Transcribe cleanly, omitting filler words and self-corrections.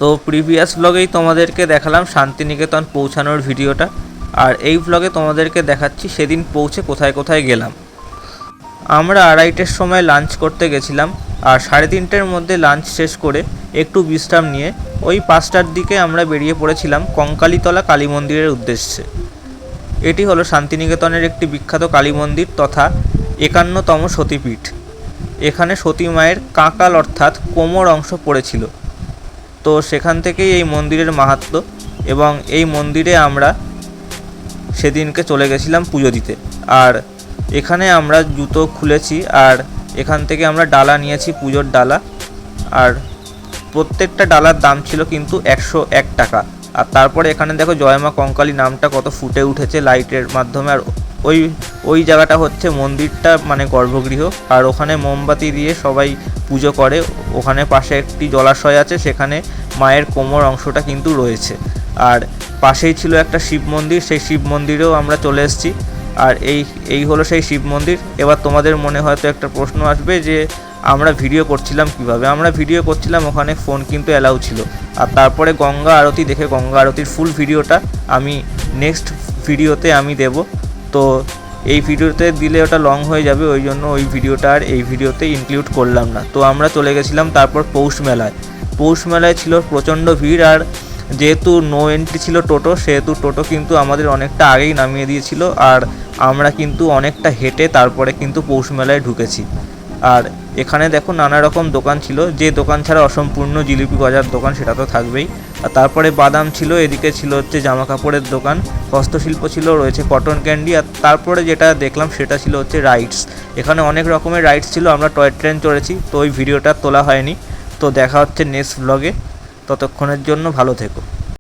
তো প্রিভিয়াস ব্লগেই তোমাদেরকে দেখালাম শান্তিনিকেতন পৌঁছানোর ভিডিওটা, আর এই ব্লগে তোমাদেরকে দেখাচ্ছি সেদিন পৌঁছে কোথায় কোথায় গেলাম। আমরা 2:30-এর সময় লাঞ্চ করতে গেছিলাম, আর 3:30-এর মধ্যে লাঞ্চ শেষ করে একটু বিশ্রাম নিয়ে ওই 5টার দিকে আমরা বেরিয়ে পড়েছিলাম কঙ্কালীতলা কালী মন্দিরের উদ্দেশ্যে। এটি হলো শান্তিনিকেতনের একটি বিখ্যাত কালী মন্দির তথা 51তম সতীপীঠ। এখানে সতী মায়ের কাঁকাল অর্থাৎ কোমর অংশ পড়েছিল। তো সেখান থেকেই এই মন্দিরের মাহাত্ম্য, এবং এই মন্দিরে আমরা সেদিনকে চলে গেছিলাম পুজো দিতে। আর এখানে আমরা জুতো খুলেছি, আর এখান থেকে আমরা ডালা নিয়েছি, পুজোর ডালা। আর প্রত্যেকটা ডালার দাম ছিল কিন্তু 101 টাকা। আর তারপরে এখানে দেখো জয়মা কঙ্কালী নামটা কত ফুটে উঠেছে লাইটের মাধ্যমে। আর ওই জায়গাটা হচ্ছে মন্দিরটা, মানে গর্ভগৃহ। আর ওখানে মোমবাতি দিয়ে সবাই পুজো করে। ওখানে পাশে একটি জলাশয় আছে, সেখানে মায়ের কোমর অংশটা কিন্তু রয়েছে। আর পাশেই ছিল একটা শিব মন্দির, সেই শিব মন্দিরেও আমরা চলে এসেছি। আর এই হলো সেই শিব মন্দির। এবার তোমাদের মনে হয়তো একটা প্রশ্ন আসবে যে আমরা ভিডিও করছিলাম কিভাবে। আমরা ভিডিও করছিলাম, ওখানে ফোন কিন্তু অ্যালাউ ছিল। আর তারপরে গঙ্গা আরতি দেখে, গঙ্গা আরতির ফুল ভিডিওটা আমি নেক্সট ভিডিওতে আমি দেব। তো এই ভিডিওতে দিলে ওটা লং হয়ে যাবে, ওই জন্য ওই ভিডিওটা আর এই ভিডিওতে ইনক্লুড করলাম না। তো আমরা চলে গেছিলাম তারপর পৌষ মেলায়। পৌষ মেলায় ছিল প্রচণ্ড ভিড়, আর যেহেতু নো এন্ট্রি ছিল টোটো, সেহেতু টোটো কিন্তু আমাদের অনেকটা আগেই নামিয়ে দিয়েছিল। আর আমরা কিন্তু অনেকটা হেঁটে তারপরে কিন্তু পৌষ মেলায় ঢুকেছি। আর এখানে দেখো নানা রকম দোকান ছিল, যে দোকান ছাড়া অসম্পূর্ণ জিলিপি গজার দোকান সেটা তো থাকবেই। আর তারপরে বাদাম ছিল, এদিকে ছিল হচ্ছে জামা কাপড়ের দোকান, হস্তশিল্প ছিল, রয়েছে কটন ক্যান্ডি। আর তারপরে যেটা দেখলাম সেটা ছিল হচ্ছে রাইডস। এখানে অনেক রকমের রাইডস ছিল, আমরা টয় ট্রেন চড়েছি। তো ওই ভিডিওটা তোলা হয়নি। তো দেখা হচ্ছে নেক্সট ব্লগে, ততক্ষণের জন্য ভালো থেকো।